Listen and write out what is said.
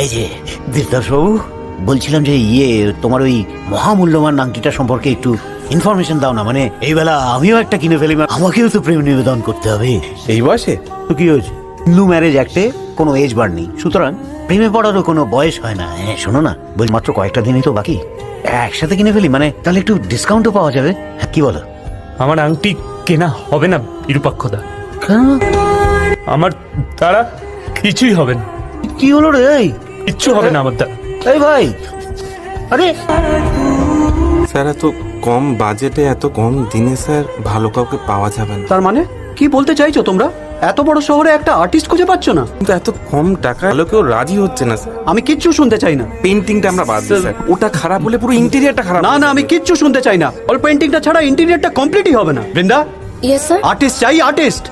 এই যে ধৃতরাজবাবু, বলছিলাম যে তোমার ওই মহামূল্যবান আংটিটা সম্পর্কে একটু ইনফরমেশন দাও না। মানে এই বেলা আমিও একটা কিনে ফেলি, আমাকেও তো প্রেম নিবেদন করতে হবে এই বয়সে। তো কি হয়েছে, হিন্দু ম্যারেজ অ্যাক্টে কোনো এজ বার নেই, সুতরাং প্রেমে পড়ারও কোনো বয়স হয় না। হ্যাঁ শোনো না, বল মাত্র কয়েকটা দিনই তো বাকি, একসাথে কিনে ফেলি, মানে তাহলে একটু ডিসকাউন্টও পাওয়া যাবে। হ্যাঁ কি বলো? আমার আংটি কেনা হবে না বিরূপাক্ষদা, কেন? আমার দ্বারা কিছুই হবে না, কি হলো রে? কিচ্ছু হবে না আমার দ্বারা। এই ভাই, আরে স্যার এত কম বাজেটে এত কম দিনে স্যার ভালো কাউকে পাওয়া যাবে না। তার মানে কি বলতে চাইছো তোমরা? এত বড় শহরে একটা আর্টিস্ট খুঁজে পাচ্ছ না? কিন্তু এত কম টাকা ভালো কেউ রাজি হচ্ছে না স্যার। আমি কিচ্ছু শুনতে চাই না। পেন্টিংটা আমরা বাদ দিই স্যার, ওটা খারাপ হলে পুরো ইন্টেরিয়রটা খারাপ। না না, আমি কিচ্ছু শুনতে চাই না। অল পেন্টিংটা ছাড়া ইন্টেরিয়রটা কমপ্লিটই হবে না। Brinda, yes sir. আর্টিস্ট চাই, আর্টিস্ট।